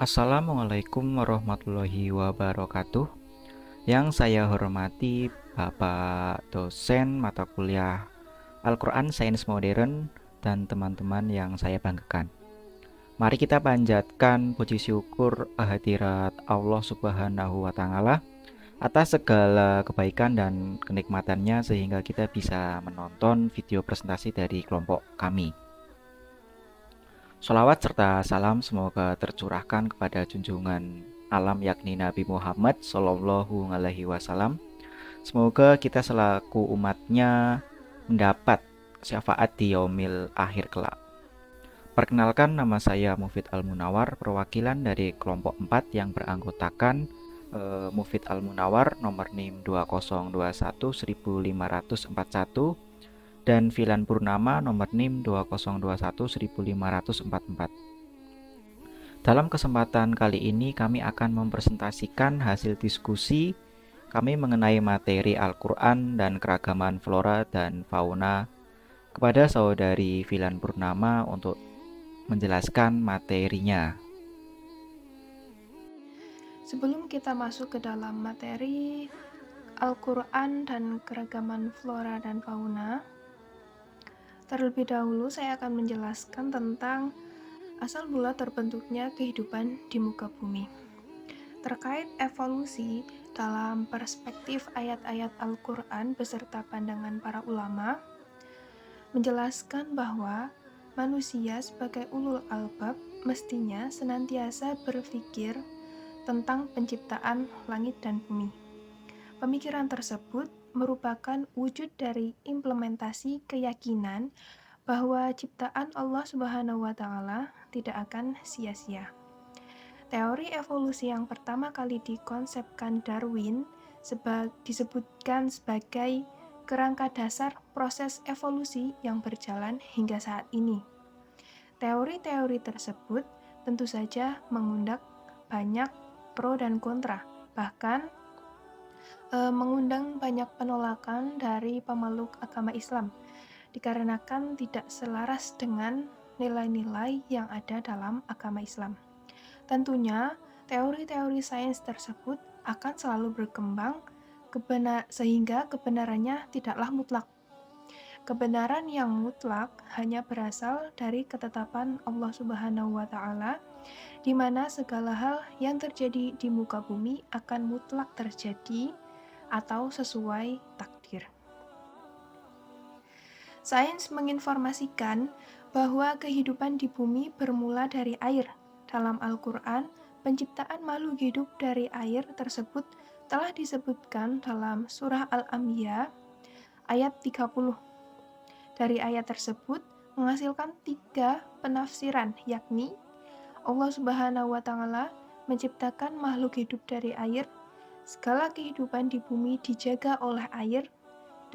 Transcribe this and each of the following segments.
Assalamualaikum warahmatullahi wabarakatuh. Yang saya hormati Bapak dosen mata kuliah Al-Quran Sains Modern dan teman-teman yang saya banggakan. Mari kita panjatkan puji syukur kehadirat Allah Subhanahu wa Ta'ala atas segala kebaikan dan kenikmatannya sehingga kita bisa menonton video presentasi dari kelompok kami. Sholawat serta salam semoga tercurahkan kepada junjungan alam yakni Nabi Muhammad Sallallahu Alaihi Wasallam. Semoga kita selaku umatnya mendapat syafaat di yaumil akhir kelak. Perkenalkan, nama saya Mufid Al-Munawar, perwakilan dari kelompok 4 yang beranggotakan Mufid Al-Munawar nomor NIM 2021-1541 dan Filan Purnama nomor NIM 2021-1544. Dalam kesempatan kali ini kami akan mempresentasikan hasil diskusi kami mengenai materi Al-Quran dan keragaman flora dan fauna kepada saudari Filan Purnama untuk menjelaskan materinya. Sebelum kita masuk ke dalam materi Al-Quran dan keragaman flora dan fauna, terlebih dahulu saya akan menjelaskan tentang asal mula terbentuknya kehidupan di muka bumi. Terkait evolusi dalam perspektif ayat-ayat Al-Quran beserta pandangan para ulama, menjelaskan bahwa manusia sebagai ulul albab mestinya senantiasa berpikir tentang penciptaan langit dan bumi. Pemikiran tersebut merupakan wujud dari implementasi keyakinan bahwa ciptaan Allah Subhanahu wa Ta'ala tidak akan sia-sia. Teori evolusi yang pertama kali dikonsepkan Darwin disebutkan sebagai kerangka dasar proses evolusi yang berjalan hingga saat ini. Teori-teori tersebut tentu saja mengundang banyak pro dan kontra, bahkan mengundang banyak penolakan dari pemeluk agama Islam, dikarenakan tidak selaras dengan nilai-nilai yang ada dalam agama Islam. Tentunya, teori-teori sains tersebut akan selalu berkembang sehingga kebenarannya tidaklah mutlak. Kebenaran yang mutlak hanya berasal dari ketetapan Allah Subhanahu wa Ta'ala, di mana segala hal yang terjadi di muka bumi akan mutlak terjadi atau sesuai takdir. Sains menginformasikan bahwa kehidupan di bumi bermula dari air. Dalam Al-Quran, penciptaan makhluk hidup dari air tersebut telah disebutkan dalam surah Al-Anbiya ayat 30. Dari ayat tersebut menghasilkan 3 penafsiran, yakni Allah Subhanahu wa Ta'ala menciptakan makhluk hidup dari air, segala kehidupan di bumi dijaga oleh air,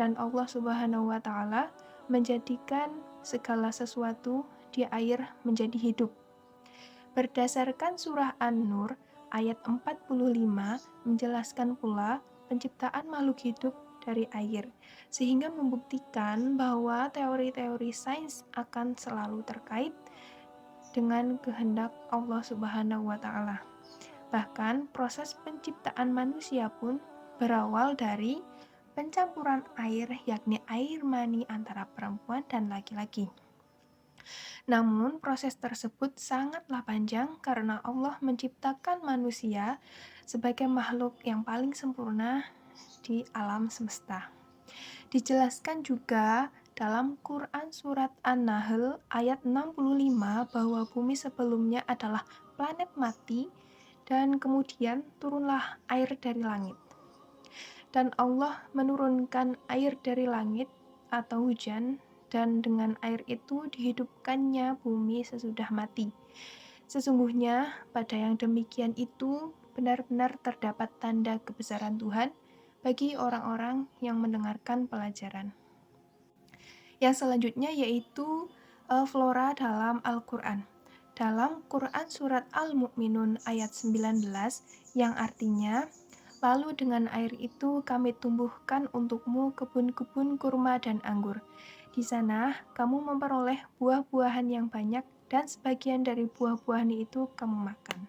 dan Allah Subhanahu wa Ta'ala menjadikan segala sesuatu di air menjadi hidup. Berdasarkan surah An-Nur ayat 45 menjelaskan pula penciptaan makhluk hidup dari air, sehingga membuktikan bahwa teori-teori sains akan selalu terkait dengan kehendak Allah Subhanahu wa Ta'ala. Bahkan proses penciptaan manusia pun berawal dari pencampuran air, yakni air mani antara perempuan dan laki-laki. Namun proses tersebut sangatlah panjang karena Allah menciptakan manusia sebagai makhluk yang paling sempurna di alam semesta. Dijelaskan juga dalam Quran surat An-Nahl ayat 65 bahwa bumi sebelumnya adalah planet mati dan kemudian turunlah air dari langit. Dan Allah menurunkan air dari langit atau hujan, dan dengan air itu dihidupkannya bumi sesudah mati. Sesungguhnya pada yang demikian itu benar-benar terdapat tanda kebesaran Tuhan bagi orang-orang yang mendengarkan pelajaran. Yang selanjutnya yaitu flora dalam Al-Quran. Dalam Quran surat Al-Mu'minun ayat 19 yang artinya, lalu dengan air itu kami tumbuhkan untukmu kebun-kebun kurma dan anggur. Di sana kamu memperoleh buah-buahan yang banyak dan sebagian dari buah-buahan itu kamu makan.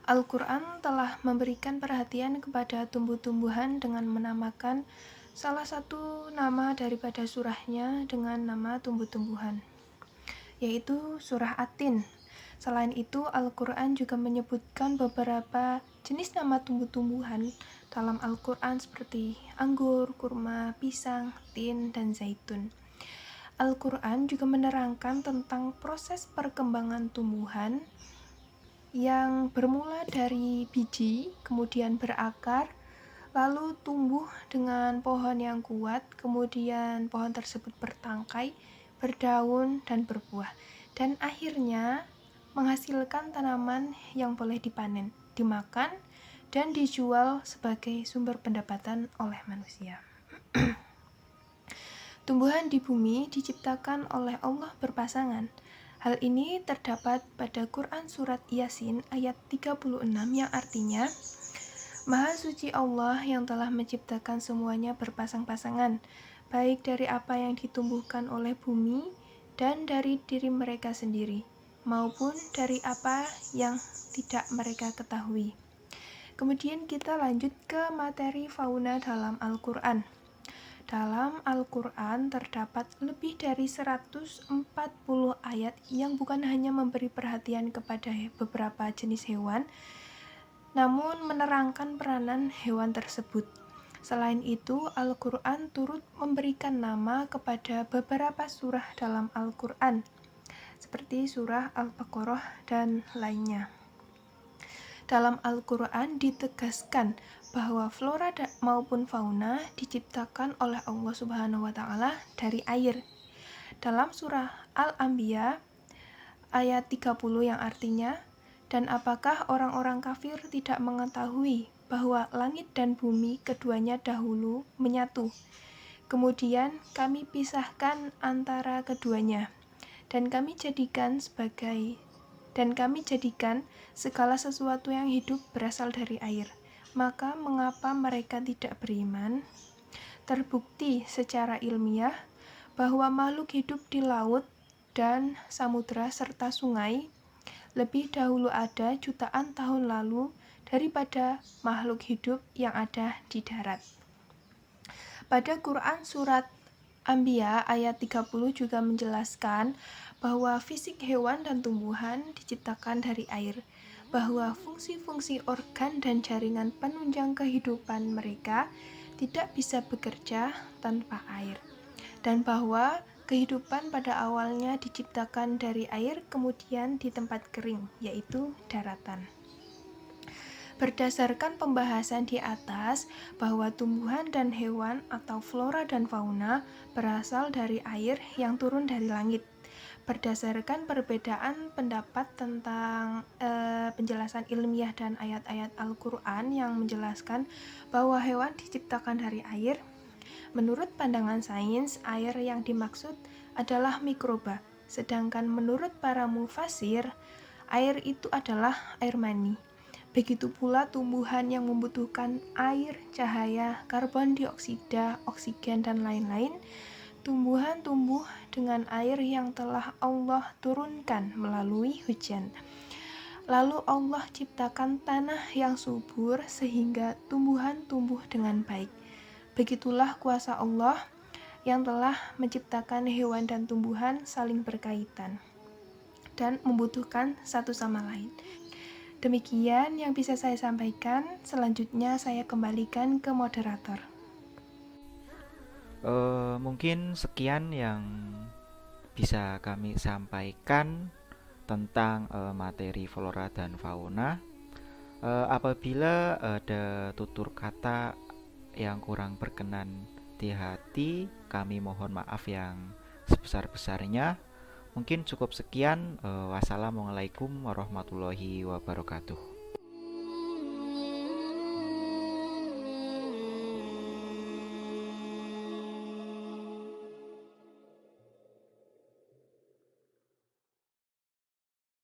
Al-Quran telah memberikan perhatian kepada tumbuh-tumbuhan dengan menamakan salah satu nama daripada surahnya dengan nama tumbuh-tumbuhan, yaitu surah At-Tin. Selain itu, Al-Quran juga menyebutkan beberapa jenis nama tumbuh-tumbuhan dalam Al-Quran seperti anggur, kurma, pisang, tin, dan zaitun. Al-Quran juga menerangkan tentang proses perkembangan tumbuhan yang bermula dari biji, kemudian berakar, lalu tumbuh dengan pohon yang kuat, kemudian pohon tersebut bertangkai, berdaun, dan berbuah, dan akhirnya menghasilkan tanaman yang boleh dipanen, dimakan, dan dijual sebagai sumber pendapatan oleh manusia. Tumbuhan di bumi diciptakan oleh Allah berpasangan. Hal ini terdapat pada Quran Surat Yasin ayat 36 yang artinya, Maha suci Allah yang telah menciptakan semuanya berpasang-pasangan, baik dari apa yang ditumbuhkan oleh bumi dan dari diri mereka sendiri, maupun dari apa yang tidak mereka ketahui. Kemudian kita lanjut ke materi fauna dalam Al-Quran. Dalam Al-Quran terdapat lebih dari 140 ayat yang bukan hanya memberi perhatian kepada beberapa jenis hewan, namun menerangkan peranan hewan tersebut. Selain itu, Al-Quran turut memberikan nama kepada beberapa surah dalam Al-Quran, seperti surah Al-Baqarah dan lainnya. Dalam Al-Quran ditegaskan bahwa flora maupun fauna diciptakan oleh Allah Subhanahu wa Ta'ala dari air. Dalam surah Al-Anbiya ayat 30 yang artinya, dan apakah orang-orang kafir tidak mengetahui bahwa langit dan bumi keduanya dahulu menyatu, kemudian kami pisahkan antara keduanya, dan kami jadikan segala sesuatu yang hidup berasal dari air. Maka mengapa mereka tidak beriman? Terbukti secara ilmiah bahwa makhluk hidup di laut dan samudra serta sungai lebih dahulu ada jutaan tahun lalu daripada makhluk hidup yang ada di darat. Pada Quran Surat Anbiya ayat 30 juga menjelaskan bahwa fisik hewan dan tumbuhan diciptakan dari air, bahwa fungsi-fungsi organ dan jaringan penunjang kehidupan mereka tidak bisa bekerja tanpa air, dan bahwa kehidupan pada awalnya diciptakan dari air kemudian di tempat kering, yaitu daratan. Berdasarkan pembahasan di atas bahwa tumbuhan dan hewan atau flora dan fauna berasal dari air yang turun dari langit. Berdasarkan perbedaan pendapat tentang penjelasan ilmiah dan ayat-ayat Al-Quran yang menjelaskan bahwa hewan diciptakan dari air, menurut pandangan sains, air yang dimaksud adalah mikroba, sedangkan menurut para mufasir, air itu adalah air mani. Begitu pula tumbuhan yang membutuhkan air, cahaya, karbon dioksida, oksigen, dan lain-lain. Tumbuhan tumbuh dengan air yang telah Allah turunkan melalui hujan. Lalu Allah ciptakan tanah yang subur sehingga tumbuhan tumbuh dengan baik. Begitulah kuasa Allah yang telah menciptakan hewan dan tumbuhan saling berkaitan dan membutuhkan satu sama lain. Demikian yang bisa saya sampaikan. Selanjutnya saya kembalikan ke moderator. Mungkin sekian yang bisa kami sampaikan tentang materi flora dan fauna. Apabila ada tutur kata yang kurang berkenan di hati, kami mohon maaf yang sebesar-besarnya. Mungkin cukup sekian. Wassalamualaikum warahmatullahi wabarakatuh.